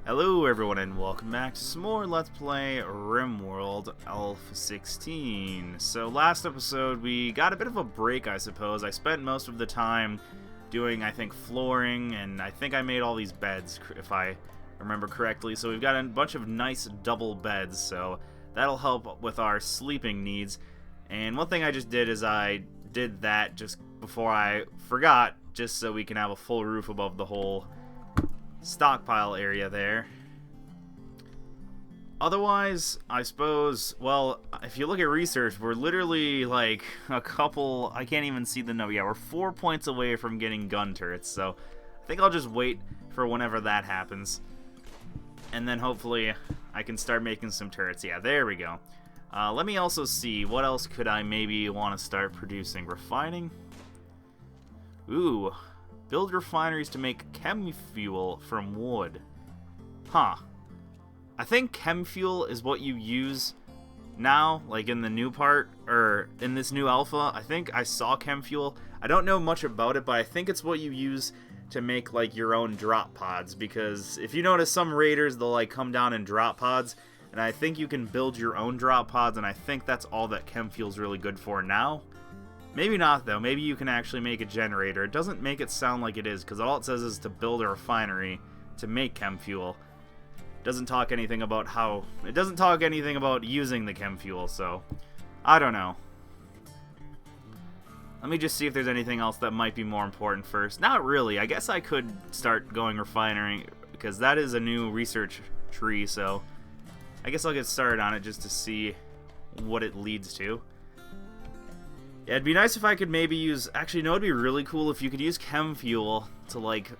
Hello everyone and welcome back to some more Let's Play Rimworld Alpha 16. So last episode we got a bit of a break, I suppose. I spent most of the time doing, I think, flooring, and I think I made all these beds, if I remember correctly. So we've got a bunch of nice double beds, so that'll help with our sleeping needs. And one thing I just did is I did that just before I forgot, just so we can have a full roof above the whole stockpile area there. Otherwise, I suppose, well, if you look at research, we're literally like a couple, I can't even see the number. Yeah, we're 4 points away from getting gun turrets, so I think I'll just wait for whenever that happens. And then hopefully I can start making some turrets. Yeah, there we go. Let me also see, what else could I maybe want to start producing? Refining? Ooh. Build refineries to make chem fuel from wood. Huh. I think chem fuel is what you use now, like in the new part, or in this new alpha. I think I saw chem fuel. I don't know much about it, but I think it's what you use to make like your own drop pods, because if you notice, some raiders, they'll like come down in drop pods, and I think you can build your own drop pods, and I think that's all that chem fuel's really good for now. Maybe not, though. Maybe you can actually make a generator. It doesn't make it sound like it is, because all it says is to build a refinery to make chem fuel. It doesn't talk anything about how... It doesn't talk anything about using the chem fuel, so... I don't know. Let me just see if there's anything else that might be more important first. Not really. I guess I could start going refinery, because that is a new research tree, so... I guess I'll get started on it just to see what it leads to. Yeah, it'd be nice if I could maybe use... Actually, no, it'd be really cool if you could use chem fuel to, like,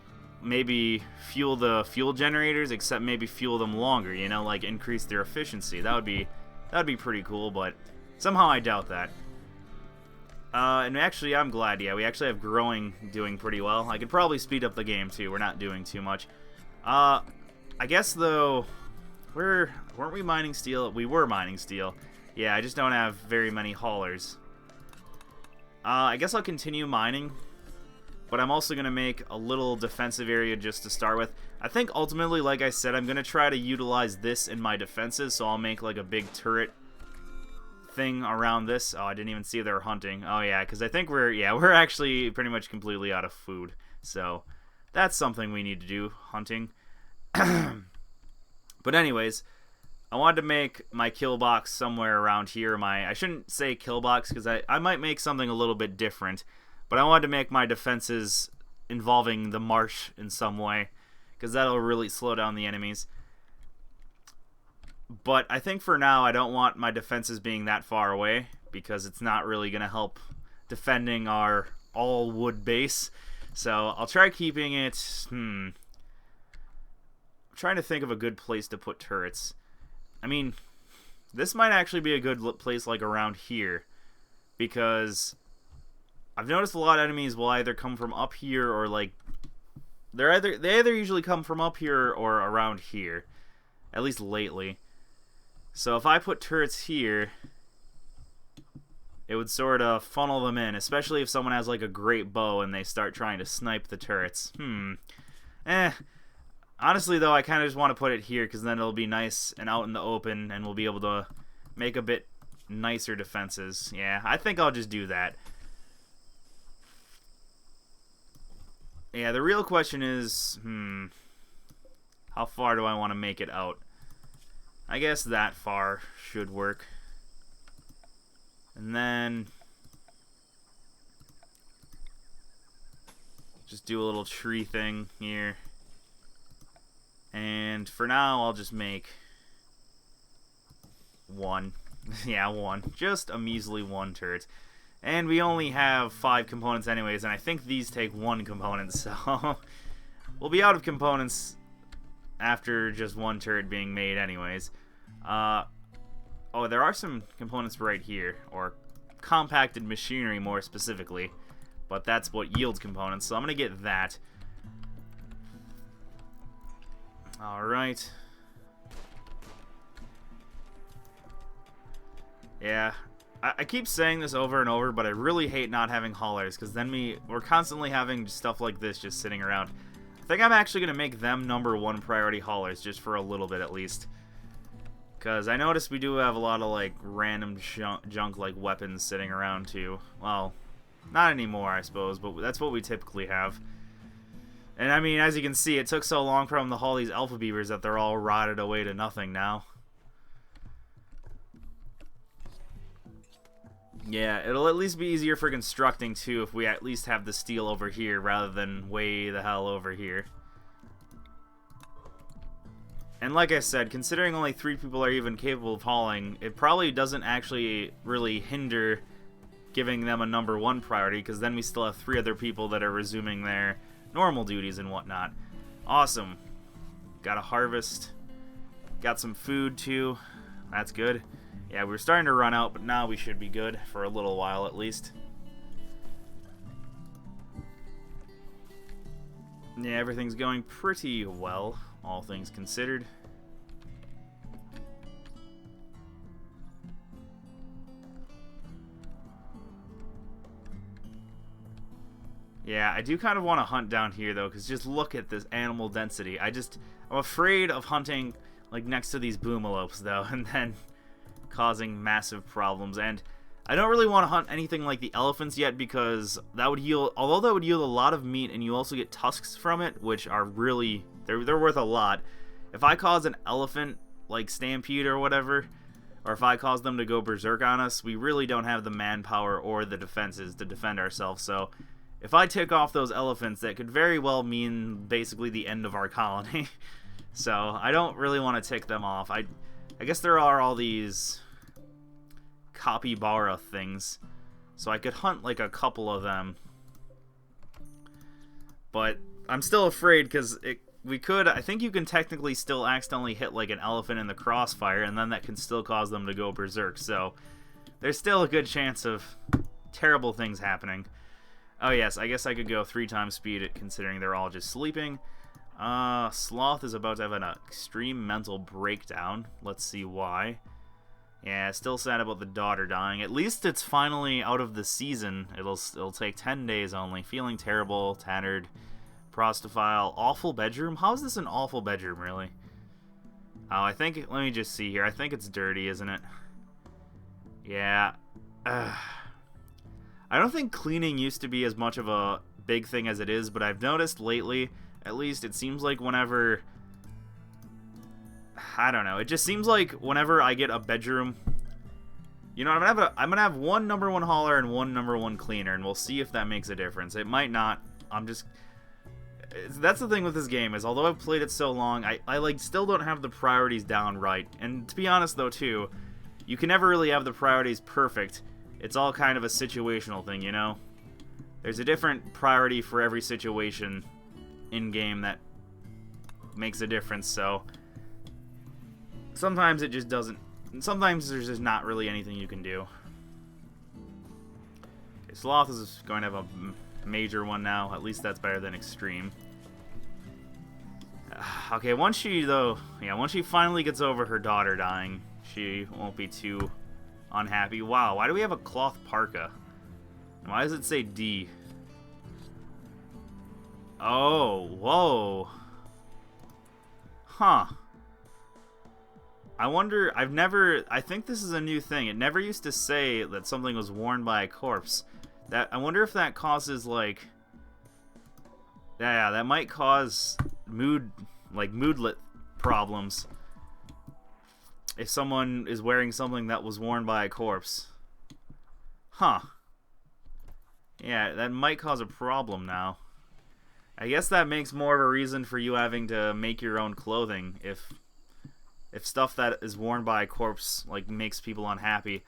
maybe fuel the fuel generators, except maybe fuel them longer, you know, like increase their efficiency. That'd be pretty cool, but somehow I doubt that. And actually, I'm glad, yeah, we actually have growing doing pretty well. I could probably speed up the game, too. We're not doing too much. I guess, though, weren't we mining steel? We were mining steel. Yeah, I just don't have very many haulers. I guess I'll continue mining, but I'm also going to make a little defensive area just to start with. I think ultimately, like I said, I'm going to try to utilize this in my defenses, so I'll make like a big turret thing around this. Oh, I didn't even see they were hunting. Oh yeah, because I think we're actually pretty much completely out of food, so that's something we need to do, hunting. But anyways, I wanted to make my kill box somewhere around here. I shouldn't say kill box, because I might make something a little bit different. But I wanted to make my defenses involving the marsh in some way, because that'll really slow down the enemies. But I think for now I don't want my defenses being that far away, because it's not really going to help defending our all-wood base. So I'll try keeping it... I'm trying to think of a good place to put turrets. I mean, this might actually be a good place, like, around here, because I've noticed a lot of enemies will either come from up here or, like, they either usually come from up here or around here, at least lately. So if I put turrets here, it would sort of funnel them in, especially if someone has, like, a great bow and they start trying to snipe the turrets. Honestly, though, I kind of just want to put it here, because then it'll be nice and out in the open, and we'll be able to make a bit nicer defenses. Yeah, I think I'll just do that. Yeah, the real question is, how far do I want to make it out? I guess that far should work. And then just do a little tree thing here. And for now, I'll just make one. Yeah, one. Just a measly one turret. And we only have 5 components anyways, and I think these take 1 component, so we'll be out of components after just 1 turret being made anyways. Oh, there are some components right here, or compacted machinery more specifically, but that's what yields components, so I'm going to get that. Alright. Yeah, I keep saying this over and over, but I really hate not having haulers, because then we're constantly having stuff like this just sitting around. I think I'm actually going to make them #1 priority haulers, just for a little bit at least. Because I noticed we do have a lot of, like, random junk, like, weapons sitting around, too. Well, not anymore, I suppose, but that's what we typically have. And, I mean, as you can see, it took so long for them to haul these alpha beavers that they're all rotted away to nothing now. Yeah, it'll at least be easier for constructing, too, if we at least have the steel over here rather than way the hell over here. And like I said, considering only 3 people are even capable of hauling, it probably doesn't actually really hinder giving them a #1 priority, because then we still have 3 other people that are resuming their normal duties and whatnot. Awesome. Got a harvest. Got some food, too. That's good. Yeah, we were starting to run out, but now we should be good for a little while at least. Yeah, everything's going pretty well, all things considered. Yeah, I do kind of want to hunt down here, though, because just look at this animal density. I'm afraid of hunting, like, next to these boomalopes, though, and then causing massive problems. And I don't really want to hunt anything like the elephants yet, because that would yield, although that would yield a lot of meat, and you also get tusks from it, which are really, they're worth a lot. If I cause an elephant, like, stampede or whatever, or if I cause them to go berserk on us, we really don't have the manpower or the defenses to defend ourselves. So if I tick off those elephants, that could very well mean basically the end of our colony. So I don't really want to tick them off. I guess there are all these capybara things, so I could hunt like a couple of them. But I'm still afraid, because I think you can technically still accidentally hit like an elephant in the crossfire, and then that can still cause them to go berserk. So there's still a good chance of terrible things happening. Oh yes, I guess I could go 3 times speed, considering they're all just sleeping. Sloth is about to have an extreme mental breakdown. Let's see why. Yeah, still sad about the daughter dying. At least it's finally out of the season. It'll take 10 days only. Feeling terrible, tattered, prostophile, awful bedroom. How is this an awful bedroom, really? Oh, let me just see here. I think it's dirty, isn't it? Yeah. I don't think cleaning used to be as much of a big thing as it is, but I've noticed lately, at least, it seems like whenever, I don't know, it just seems like whenever I get a bedroom, you know, I'm gonna have one #1 hauler and one #1 cleaner, and we'll see if that makes a difference. It might not. That's the thing with this game, is although I've played it so long, I like still don't have the priorities down right. And to be honest though too, you can never really have the priorities perfect. It's all kind of a situational thing, you know? There's a different priority for every situation in-game that makes a difference, so sometimes it just doesn't. Sometimes there's just not really anything you can do. Okay, Sloth is going to have a major one now. At least that's better than extreme. Okay, once she finally gets over her daughter dying, she won't be too unhappy. Wow, why do we have a cloth parka? Why does it say D? Oh, whoa. Huh. I wonder, I think this is a new thing. It never used to say that something was worn by a corpse. I wonder if that causes, like, yeah, that might cause moodlet problems. If someone is wearing something that was worn by a corpse. Huh. Yeah, that might cause a problem now. I guess that makes more of a reason for you having to make your own clothing if stuff that is worn by a corpse like makes people unhappy.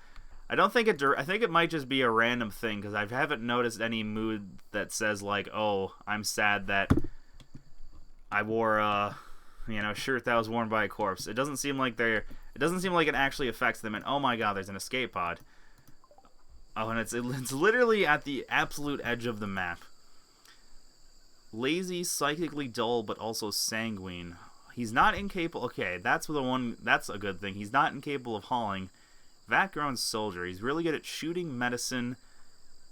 I think it might just be a random thing, because I haven't noticed any mood that says like, "Oh, I'm sad that I wore a shirt that was worn by a corpse." It doesn't seem like it actually affects them. And oh my god, there's an escape pod. Oh, and it's literally at the absolute edge of the map. Lazy, psychically dull, but also sanguine. He's not incapable. Okay, that's a good thing. He's not incapable of hauling. Vat-grown soldier. He's really good at shooting, medicine,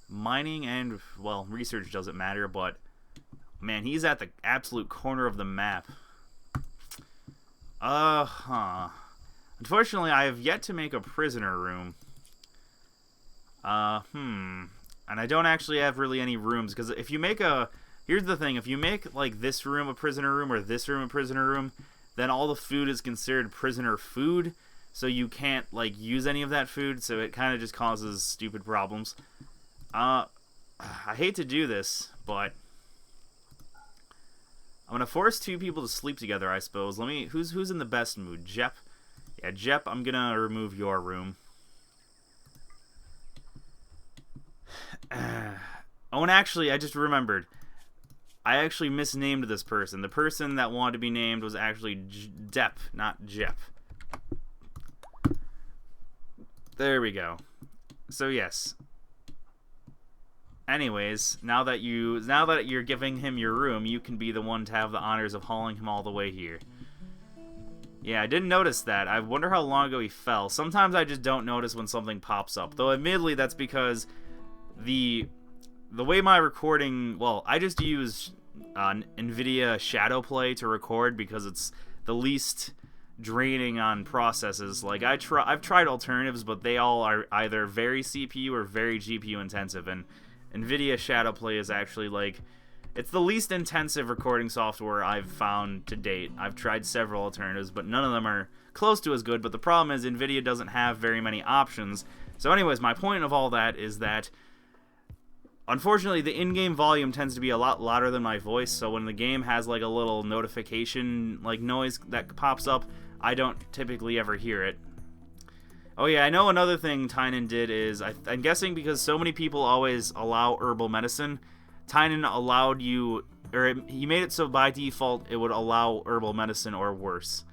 mining, and, well, research doesn't matter, but Man, he's at the absolute corner of the map. Unfortunately, I have yet to make a prisoner room. And I don't actually have really any rooms, because if you make a... Here's the thing, if you make, like, this room a prisoner room, or this room a prisoner room, then all the food is considered prisoner food, so you can't, like, use any of that food, so it kind of just causes stupid problems. I hate to do this, but... I'm gonna force two people to sleep together, I suppose. Let me... Who's in the best mood? Jep? Yeah, Jep, I'm gonna remove your room. Oh, and actually, I just remembered. I actually misnamed this person. The person that wanted to be named was actually Depp, not Jep. There we go. So yes. Anyways, now that you're giving him your room, you can be the one to have the honors of hauling him all the way here. Yeah, I didn't notice that. I wonder how long ago he fell. Sometimes I just don't notice when something pops up. Though admittedly, that's because the way my recording, well, I just use NVIDIA Shadowplay to record because it's the least draining on processes. Like I've tried alternatives, but they all are either very CPU or very GPU intensive, and NVIDIA Shadowplay is actually like, it's the least intensive recording software I've found to date. I've tried several alternatives, but none of them are close to as good. But the problem is NVIDIA doesn't have very many options. So anyways, my point of all that is that unfortunately, the in-game volume tends to be a lot louder than my voice, so when the game has like a little notification like noise that pops up, I don't typically ever hear it. Oh yeah, I know another thing Tynan did is, I'm guessing because so many people always allow herbal medicine, Tynan allowed you, or he made it so by default it would allow herbal medicine or worse.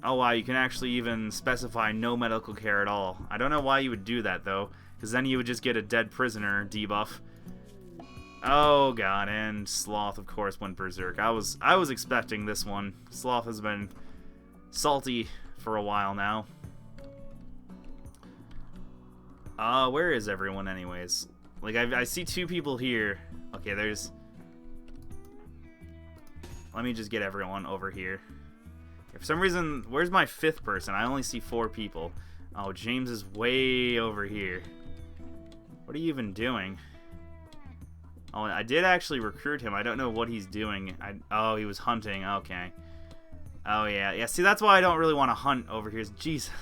Oh wow, you can actually even specify no medical care at all. I don't know why you would do that though, because then you would just get a dead prisoner debuff. Oh god, and Sloth of course went berserk. I was expecting this one. Sloth has been salty for a while now. Where is everyone anyways? Like, I see two people here. Okay, there's... Let me just get everyone over here. For some reason, where's my fifth person? I only see 4 people. Oh, James is way over here. What are you even doing? Oh, I did actually recruit him. I don't know what he's doing. Oh, he was hunting. Okay. Oh, yeah. Yeah, see, that's why I don't really want to hunt over here. Jesus.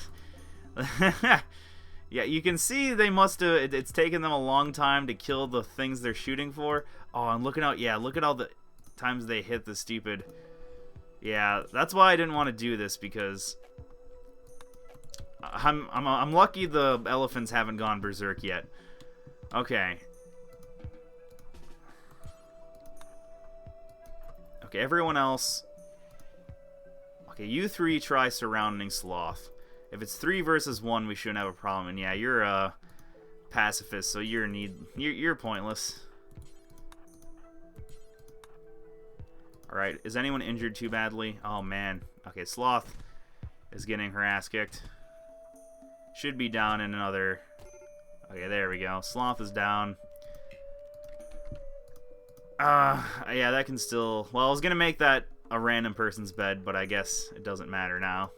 Yeah, you can see they must have... It's taken them a long time to kill the things they're shooting for. Oh, I'm looking out... Yeah, look at all the times they hit the stupid... Yeah, that's why I didn't want to do this, because... I'm lucky the elephants haven't gone berserk yet. Okay. Okay, everyone else... Okay, you 3 try surrounding Sloth. If it's 3 versus 1, we shouldn't have a problem. And yeah, you're a pacifist, so you're pointless. Alright, is anyone injured too badly? Oh man. Okay, Sloth is getting her ass kicked. Should be down in another... Okay, there we go. Sloth is down. Yeah, that can still... Well, I was gonna make that a random person's bed, but I guess it doesn't matter now.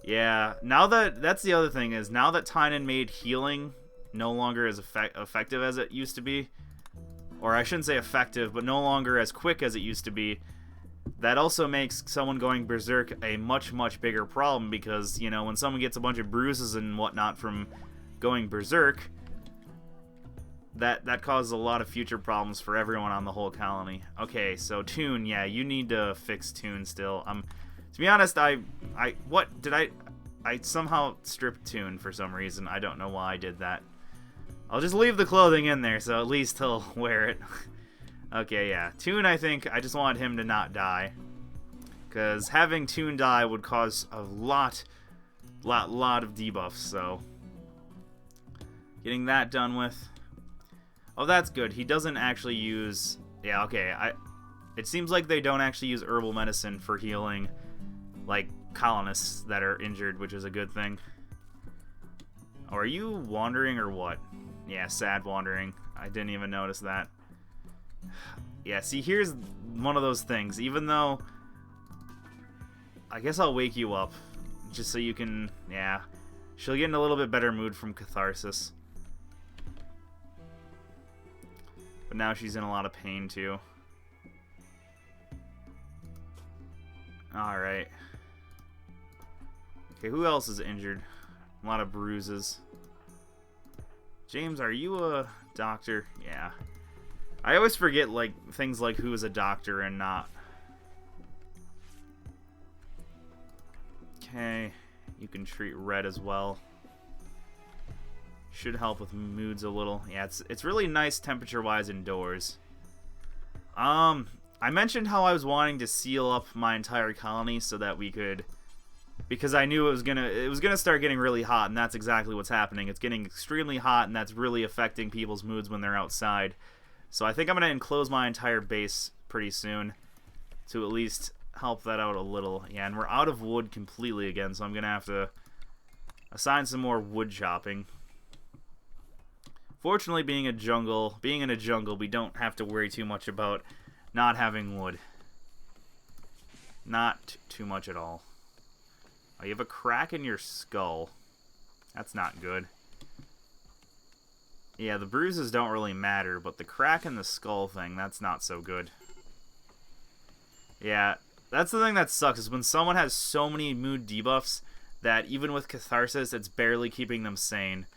Yeah, now that's the other thing, is now that Tynan made healing no longer as effective as it used to be, or I shouldn't say effective, but no longer as quick as it used to be, that also makes someone going berserk a much, much bigger problem, because, you know, when someone gets a bunch of bruises and whatnot from going berserk, that causes a lot of future problems for everyone on the whole colony. Okay, so Toon, yeah, you need to fix Toon still. To be honest, I somehow stripped Toon for some reason. I don't know why I did that. I'll just leave the clothing in there, so at least he'll wear it. Okay, yeah. Toon, I think, I just want him to not die. Because having Toon die would cause a lot of debuffs, so... Getting that done with. Oh, that's good. He doesn't actually use... Yeah, okay. It seems like they don't actually use herbal medicine for healing, like, colonists that are injured, which is a good thing. Oh, are you wandering or what? Yeah, sad wandering. I didn't even notice that. Yeah, see, here's one of those things. Even though... I guess I'll wake you up. Just so you can... Yeah. She'll get in a little bit better mood from catharsis. But now she's in a lot of pain, too. Alright. Okay, who else is injured? A lot of bruises. James, are you a doctor? Yeah. I always forget, like, things like who is a doctor and not. Okay. You can treat Red as well. Should help with moods a little. Yeah, it's really nice temperature-wise indoors. I mentioned how I was wanting to seal up my entire colony so that we could... Because I knew it was gonna start getting really hot, and that's exactly what's happening. It's getting extremely hot, and that's really affecting people's moods when they're outside. So I think I'm gonna enclose my entire base pretty soon to at least help that out a little. Yeah, and we're out of wood completely again, so I'm gonna have to assign some more wood chopping. Fortunately, being in a jungle, we don't have to worry too much about not having wood. Not too much at all. Oh, you have a crack in your skull. That's not good. Yeah, the bruises don't really matter, but the crack in the skull thing, that's not so good. Yeah, that's the thing that sucks, is when someone has so many mood debuffs that even with catharsis, it's barely keeping them sane.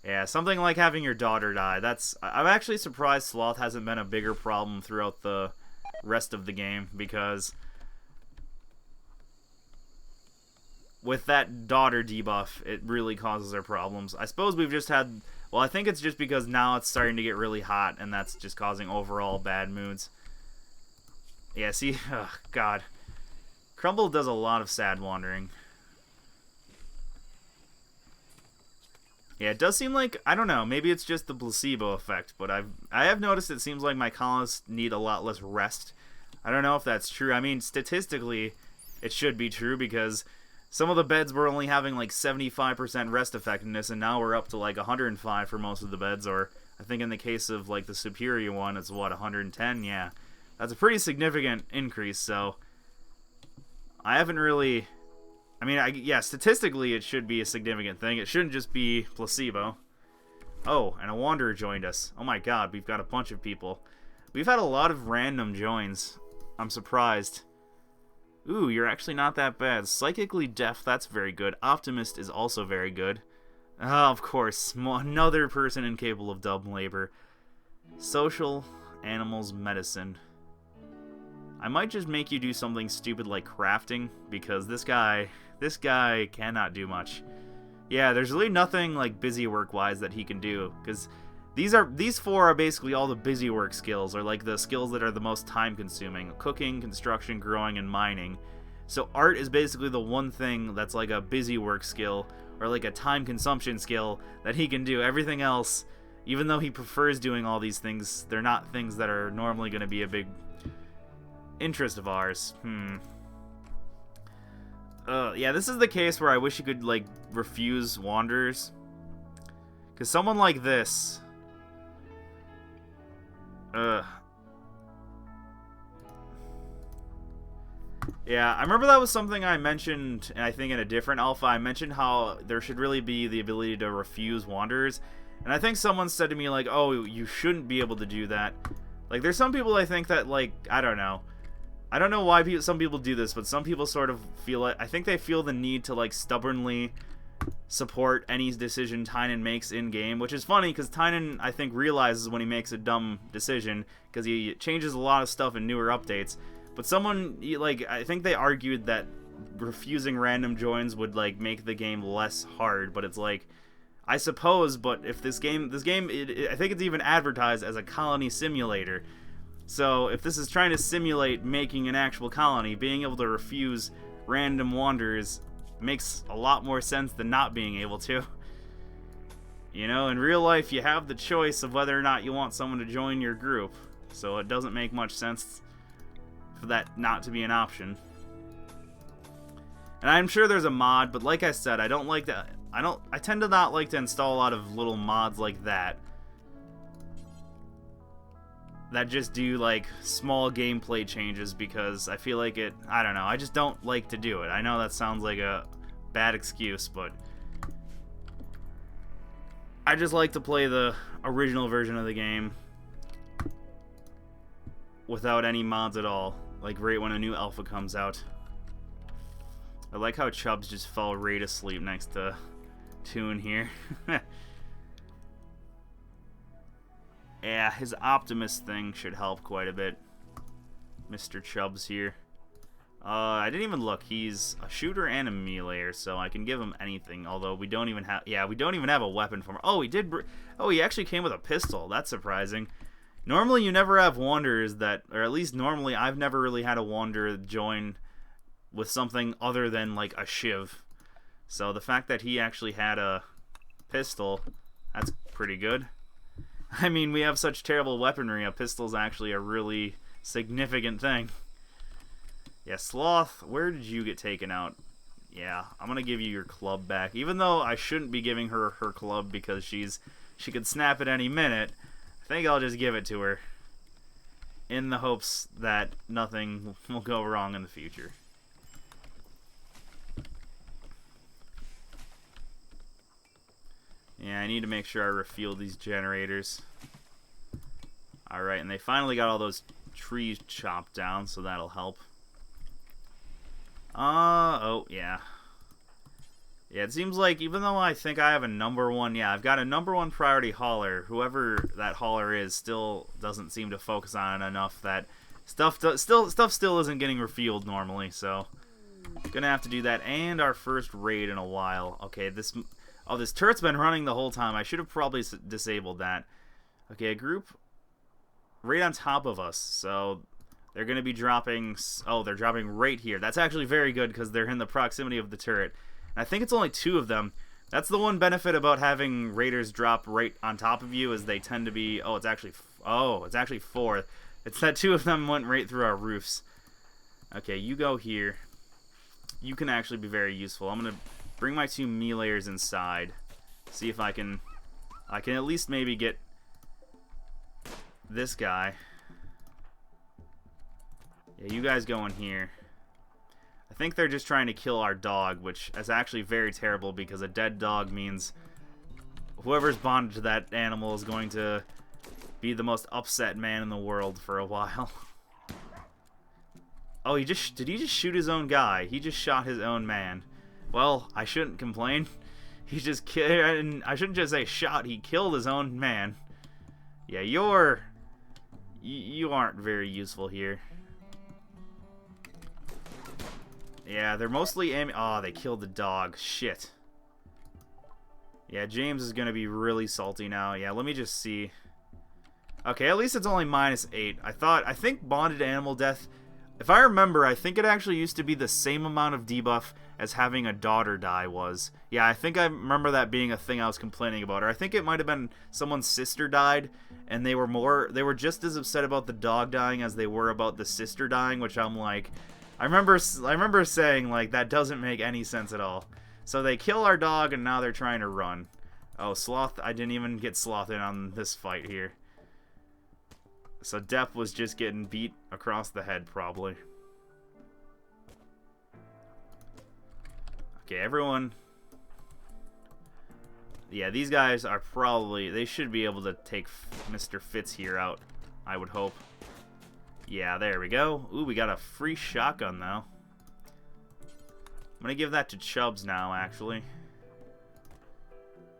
Yeah, something like having your daughter die. I'm actually surprised sloth hasn't been a bigger problem throughout the rest of the game, because with that daughter debuff, it really causes her problems. I suppose we've just had... Well, I think it's just because now it's starting to get really hot, and that's just causing overall bad moods. Yeah, see? Ugh, God. Crumble does a lot of sad wandering. Yeah, it does seem like, I don't know, maybe it's just the placebo effect, but I have noticed it seems like my colonists need a lot less rest. I don't know if that's true. I mean, statistically, it should be true, because some of the beds were only having like 75% rest effectiveness, and now we're up to like 105 for most of the beds, or I think in the case of like the superior one, it's what, 110? Yeah, that's a pretty significant increase, so I haven't really... I mean, yeah, statistically it should be a significant thing. It shouldn't just be placebo. Oh, and a wanderer joined us. Oh my god, we've got a bunch of people. We've had a lot of random joins. I'm surprised. Ooh, you're actually not that bad. Psychically deaf, that's very good. Optimist is also very good. Ah, of course, another person incapable of dumb labor. Social, animals, medicine. I might just make you do something stupid like crafting, because this guy cannot do much. Yeah, there's really nothing like busy work wise that he can do, because these four are basically all the busy work skills, or like the skills that are the most time consuming: cooking, construction, growing, and mining. So art is basically the one thing that's like a busy work skill, or like a time consumption skill that he can do. Everything else, even though he prefers doing all these things, they're not things that are normally going to be a big interest of ours. Yeah, this is the case where I wish you could, like, refuse wanderers. Because someone like this... Yeah, I remember that was something I mentioned, I think in a different alpha. I mentioned how there should really be the ability to refuse wanderers. And I think someone said to me, like, oh, you shouldn't be able to do that. Like, there's some people I think that, like, I don't know. I don't know why some people do this, but some people sort of feel it. I think they feel the need to, like, stubbornly support any decision Tynan makes in-game, which is funny, because Tynan, I think, realizes when he makes a dumb decision, because he changes a lot of stuff in newer updates. But someone, like, I think they argued that refusing random joins would, like, make the game less hard, but it's like, I suppose, but if this game, I think it's even advertised as a colony simulator. So, if this is trying to simulate making an actual colony, being able to refuse random wanderers makes a lot more sense than not being able to. You know, in real life, you have the choice of whether or not you want someone to join your group. So it doesn't make much sense for that not to be an option. And I'm sure there's a mod, but like I said, I don't like that. I tend to not like to install a lot of little mods like that. that just do like small gameplay changes because I feel like I don't know, I just don't like to do it. I know that sounds like a bad excuse, but I just like to play the original version of the game without any mods at all, like right when a new alpha comes out. I like how Chubbs just fell right asleep next to Toon here. Yeah, his optimist thing should help quite a bit. Mr. Chubbs here. I didn't even look. He's a shooter and a meleeer, so I can give him anything. Although we don't even have... Yeah, we don't even have a weapon for him. Oh, he did... Oh, he actually came with a pistol. That's surprising. Normally, you never have wanderers that... Or at least normally, I've never really had a wanderer join with something other than, like, a shiv. So the fact that he actually had a pistol, that's pretty good. I mean, we have such terrible weaponry. A pistol's actually a really significant thing. Yeah, Sloth, where did you get taken out? Yeah, I'm gonna give you your club back. Even though I shouldn't be giving her her club because she could snap at any minute, I think I'll just give it to her in the hopes that nothing will go wrong in the future. Yeah, I need to make sure I refuel these generators. Alright, and they finally got all those trees chopped down, so that'll help. Oh, yeah. Yeah, it seems like even though I think I have a #1, yeah, I've got a #1 priority hauler, whoever that hauler is still doesn't seem to focus on it enough that stuff still isn't getting refueled normally, so gonna have to do that. And our first raid in a while. Okay, this turret's been running the whole time. I should have probably disabled that. Okay, a group right on top of us, so they're going to be dropping... Oh, they're dropping right here. That's actually very good because they're in the proximity of the turret. And I think it's only 2 of them. That's the one benefit about having raiders drop right on top of you is they tend to be... Oh, it's actually 4. It's that 2 of them went right through our roofs. Okay, you go here. You can actually be very useful. I'm going to bring my 2 meleeers inside. See if I can at least maybe get this guy. Yeah, you guys go in here. I think they're just trying to kill our dog, which is actually very terrible because a dead dog means whoever's bonded to that animal is going to be the most upset man in the world for a while. Oh, did he just shoot his own guy? He just shot his own man. Well, I shouldn't complain. He just I shouldn't just say shot. He killed his own man. Yeah, you aren't very useful here. Yeah, they're mostly oh, they killed the dog. Shit. Yeah, James is gonna be really salty now. Yeah, let me just see. Okay, at least it's only -8. I think bonded animal death. If I remember, I think it actually used to be the same amount of debuff as having a daughter die was. Yeah, I think I remember that being a thing I was complaining about. Or I think it might have been someone's sister died, and they were just as upset about the dog dying as they were about the sister dying, which I'm like, I remember saying, like, that doesn't make any sense at all. So they kill our dog, and now they're trying to run. Oh, Sloth, I didn't even get Sloth in on this fight here. So Depp was just getting beat across the head, probably. Okay, everyone. Yeah, these guys are probably... They should be able to take Mr. Fitz here out, I would hope. Yeah, there we go. Ooh, we got a free shotgun, though. I'm going to give that to Chubbs now, actually.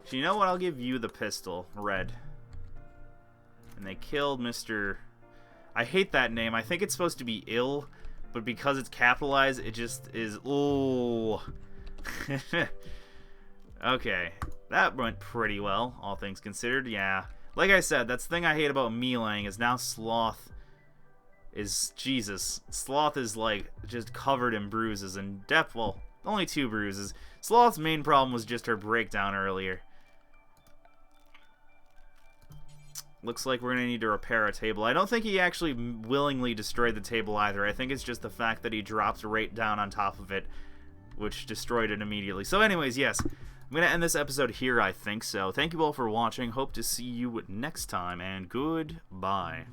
So you know what? I'll give you the pistol, Red. And they killed Mr... I hate that name. I think it's supposed to be ill, but because it's capitalized, it just is... Ooh. Okay. That went pretty well, all things considered. Yeah. Like I said, that's the thing I hate about meleeing is now Sloth is... Jesus. Sloth is, like, just covered in bruises. And Depp, well, only 2 bruises. Sloth's main problem was just her breakdown earlier. Looks like we're going to need to repair a table. I don't think he actually willingly destroyed the table either. I think it's just the fact that he dropped right down on top of it, which destroyed it immediately. So anyways, yes, I'm going to end this episode here, I think. So thank you all for watching. Hope to see you next time, and goodbye.